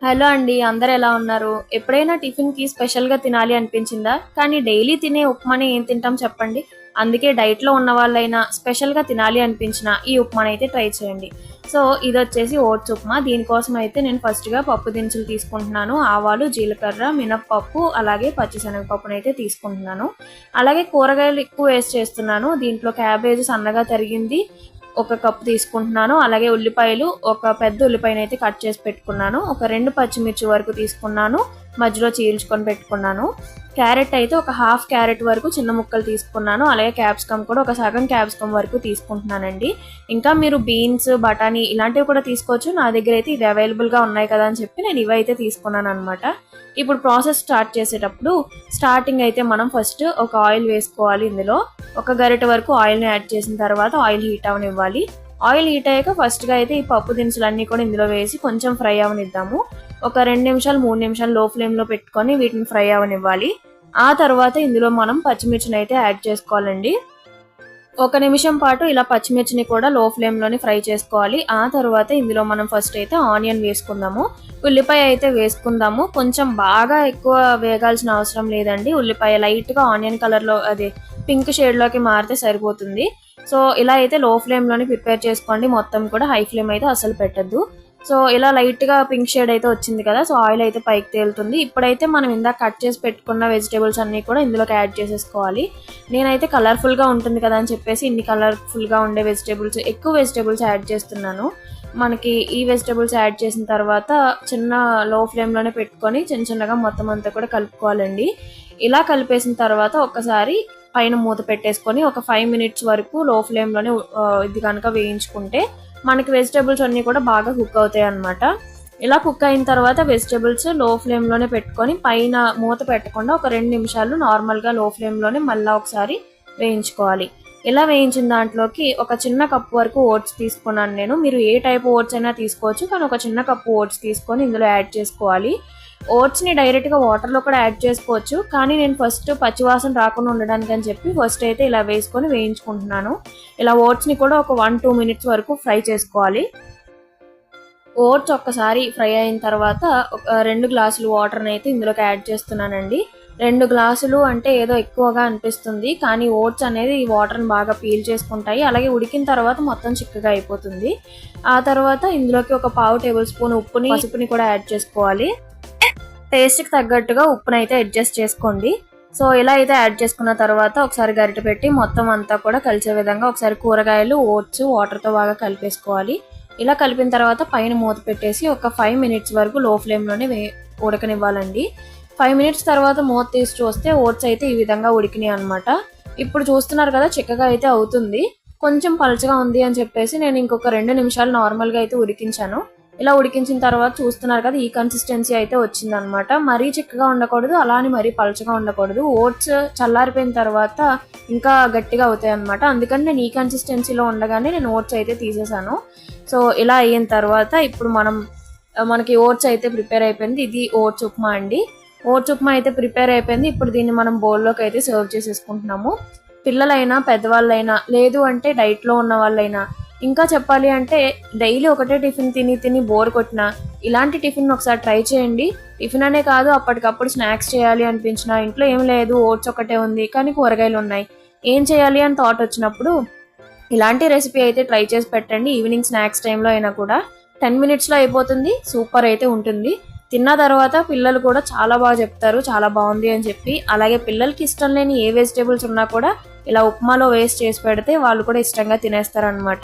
Hello అండి, అందరూ ఎలా ఉన్నారు? ఎప్పుడైనా టిఫిన్‌కి స్పెషల్‌గా తినాలి అనిపించిందా? కానీ డైలీ తినే ఉప్మానే ఏం తింటాం చెప్పండి? అందుకే డైట్‌లో ఉన్న వాళ్ళైనా స్పెషల్‌గా తినాలి అనిపించిన ఈ ఉప్మానైతే ట్రై చేయండి. సో, ఇదొచ్చేసి ఓట్స్ ఉప్మా. దీనికోసం అయితే నేను ఫస్ట్‌గా పప్పు దినుసులు తీసుకుంటున్నాను. ఆవాలు, జీలకర్ర, మినపప్పు, అలాగే పచ్చిశనగపప్పునైతే తీసుకుంటున్నాను. అలాగే కూరగాయలు ఎక్కువ వేసి చేస్తున్నాను. దీంట్లో క్యాబేజ్ సన్నగా తరిగింది ఒక కప్ తీసుకుంటున్నాను. అలాగే ఉల్లిపాయలు ఒక పెద్ద ఉల్లిపాయనైతే కట్ చేసి పెట్టుకున్నాను. ఒక 2 పచ్చిమిర్చి వరకు తీసుకున్నాను. మధ్యలో చీల్చుకొని పెట్టుకున్నాను. క్యారెట్ అయితే ఒక హాఫ్ క్యారెట్ వరకు చిన్న ముక్కలు తీసుకున్నాను. అలాగే క్యాప్సికమ్ కూడా ఒక సగం క్యాప్సికమ్ వరకు తీసుకుంటున్నానండి. ఇంకా మీరు బీన్స్, బఠానీ ఇలాంటివి కూడా తీసుకోవచ్చు. నా దగ్గర అయితే ఇవి అవైలబుల్గా ఉన్నాయి కదా అని చెప్పి నేను ఇవైతే తీసుకున్నాను అనమాట. ఇప్పుడు ప్రాసెస్ స్టార్ట్ చేసేటప్పుడు స్టార్టింగ్ అయితే మనం ఫస్ట్ ఒక ఆయిల్ వేసుకోవాలి. ఇందులో ఒక గరిటె వరకు ఆయిల్ని యాడ్ చేసిన తర్వాత ఆయిల్ హీట్ అవనివ్వాలి. ఆయిల్ హీట్ అయ్యాక ఫస్ట్గా అయితే ఈ పప్పు దినుసులన్నీ కూడా ఇందులో వేసి కొంచెం ఫ్రై అవనిద్దాము. ఒక 2 నిమిషాలు 3 నిమిషాలు లో ఫ్లేమ్లో పెట్టుకొని వీటిని ఫ్రై అవనివ్వాలి. ఆ తర్వాత ఇందులో మనం పచ్చిమిర్చిని అయితే యాడ్ చేసుకోవాలండి. ఒక నిమిషం పాటు ఇలా పచ్చిమిర్చిని కూడా లో ఫ్లేమ్లోనే ఫ్రై చేసుకోవాలి. ఆ తర్వాత ఇందులో మనం ఫస్ట్ అయితే ఆనియన్ వేసుకుందాము. ఉల్లిపాయ అయితే వేసుకుందాము. కొంచెం బాగా ఎక్కువ వేగాల్సిన అవసరం లేదండి. ఉల్లిపాయ లైట్గా ఆనియన్ కలర్లో అదే పింక్ షేడ్లోకి మారితే సరిపోతుంది. సో ఇలా అయితే లో ఫ్లేమ్లోనే ప్రిపేర్ చేసుకోండి. మొత్తం కూడా హై ఫ్లేమ్ అయితే అసలు పెట్టద్దు. సో ఇలా లైట్గా పింక్ షేడ్ అయితే వచ్చింది కదా. సో ఆయిల్ అయితే పైకి తేలుతుంది. ఇప్పుడైతే మనం ఇందాక కట్ చేసి పెట్టుకున్న వెజిటేబుల్స్ అన్నీ కూడా ఇందులోకి యాడ్ చేసేసుకోవాలి. నేనైతే కలర్ఫుల్గా ఉంటుంది కదా అని చెప్పేసి ఇన్ని కలర్ఫుల్గా ఉండే ఎక్కువ వెజిటేబుల్స్ యాడ్ చేస్తున్నాను. మనకి ఈ వెజిటేబుల్స్ యాడ్ చేసిన తర్వాత చిన్న లో ఫ్లేమ్లోనే పెట్టుకొని చిన్నగా మొత్తం అంతా కూడా కలుపుకోవాలండి. ఇలా కలిపేసిన తర్వాత ఒక్కసారి పైన మూత పెట్టేసుకొని ఒక 5 మినిట్స్ వరకు లో ఫ్లేమ్లోనే ఇది కనుక వేయించుకుంటే మనకి వెజిటేబుల్స్ అన్నీ కూడా బాగా కుక్ అవుతాయి అన్నమాట. ఇలా కుక్ అయిన తర్వాత వెజిటేబుల్స్ లో ఫ్లేమ్లోనే పెట్టుకొని పైన మూత పెట్టకుండా ఒక 2 నిమిషాలు నార్మల్గా లో ఫ్లేమ్లోనే మళ్ళీ ఒకసారి వేయించుకోవాలి. ఇలా వేయించిన దాంట్లోకి ఒక చిన్న కప్పు వరకు ఓట్స్ తీసుకున్నాను నేను. మీరు ఏ టైప్ ఓట్స్ అయినా తీసుకోవచ్చు, కానీ ఒక చిన్న కప్పు ఓట్స్ తీసుకొని ఇందులో యాడ్ చేసుకోవాలి. ఓట్స్ని డైరెక్ట్గా వాటర్లో కూడా యాడ్ చేసుకోవచ్చు, కానీ నేను ఫస్ట్ పచ్చివాసన రాకుండా ఉండడానికి అని చెప్పి ఫస్ట్ అయితే ఇలా వేసుకొని వేయించుకుంటున్నాను. ఇలా ఓట్స్ని కూడా ఒక 1-2 మినిట్స్ వరకు ఫ్రై చేసుకోవాలి. ఓట్స్ ఒక్కసారి ఫ్రై అయిన తర్వాత ఒక 2 గ్లాసులు వాటర్ని అయితే ఇందులోకి యాడ్ చేస్తున్నానండి. 2 గ్లాసులు అంటే ఏదో ఎక్కువగా అనిపిస్తుంది, కానీ ఓట్స్ అనేది ఈ వాటర్ని బాగా పీల్ చేసుకుంటాయి. అలాగే ఉడికిన తర్వాత మొత్తం చిక్కగా అయిపోతుంది. ఆ తర్వాత ఇందులోకి ఒక 1/2 టేబుల్ స్పూన్ పసుపుని కూడా యాడ్ చేసుకోవాలి. టేస్ట్కి తగ్గట్టుగా ఉప్పుని అయితే అడ్జస్ట్ చేసుకోండి. సో ఇలా అయితే యాడ్ చేసుకున్న తర్వాత ఒకసారి గరిటె పెట్టి మొత్తం అంతా కూడా కలిసే విధంగా ఒకసారి కూరగాయలు, ఓట్స్ వాటర్తో బాగా కలిపేసుకోవాలి. ఇలా కలిపిన తర్వాత పైన మూత పెట్టేసి ఒక 5 మినిట్స్ వరకు లో ఫ్లేమ్లోనే ఉడకనివ్వాలండి. 5 మినిట్స్ తర్వాత మూత తీసి చూస్తే ఓట్స్ అయితే ఈ విధంగా ఉడికినాయి అనమాట. ఇప్పుడు చూస్తున్నారు కదా, చిక్కగా అయితే అవుతుంది. కొంచెం పలచగా ఉంది అని చెప్పేసి నేను ఇంకొక 2 నిమిషాలు నార్మల్గా అయితే ఉడికించాను. ఇలా ఉడికించిన తర్వాత చూస్తున్నారు కదా, ఈ కన్సిస్టెన్సీ అయితే వచ్చిందనమాట. మరీ చిక్కగా ఉండకూడదు, అలా అని మరీ పలచగా ఉండకూడదు. ఓట్స్ చల్లారిపోయిన తర్వాత ఇంకా గట్టిగా అవుతాయి అనమాట. అందుకని నేను ఈ కన్సిస్టెన్సీలో ఉండగానే నేను ఓట్స్ అయితే తీసేసాను. సో ఇలా అయిన తర్వాత ఇప్పుడు మనకి ఓట్స్ అయితే ప్రిపేర్ అయిపోయింది. ఇది ఓట్స్ ఉప్మా అండి. ఓట్స్ ఉప్మా అయితే ప్రిపేర్ అయిపోయింది. ఇప్పుడు దీన్ని మనం బౌల్లోకి అయితే సర్వ్ చేసేసుకుంటున్నాము. పిల్లలైనా, పెద్దవాళ్ళైనా, లేదు అంటే డైట్లో ఉన్న వాళ్ళైనా, ఇంకా చెప్పాలి అంటే డైలీ ఒకటే టిఫిన్ తిని బోర్ కొట్టినా ఇలాంటి టిఫిన్ ఒకసారి ట్రై చేయండి. టిఫిన్ అనే కాదు, అప్పటికప్పుడు స్నాక్స్ చేయాలి అనిపించినా, ఇంట్లో ఏం లేదు ఓట్స్ ఒకటే ఉంది కానీ కూరగాయలు ఉన్నాయి, ఏం చేయాలి అని థాట్ వచ్చినప్పుడు ఇలాంటి రెసిపీ అయితే ట్రై చేసి పెట్టండి. ఈవినింగ్ స్నాక్స్ టైంలో అయినా కూడా 10 మినిట్స్లో అయిపోతుంది. సూపర్ అయితే ఉంటుంది. తిన్న తర్వాత పిల్లలు కూడా చాలా బాగా చెప్తారు చాలా బాగుంది అని చెప్పి. అలాగే పిల్లలకి ఇష్టం లేని ఏ వెజిటేబుల్స్ ఉన్నా కూడా ఇలా ఉప్మాలో వేస్ట్ చేసి పెడితే వాళ్ళు కూడా ఇష్టంగా తినేస్తారు అనమాట.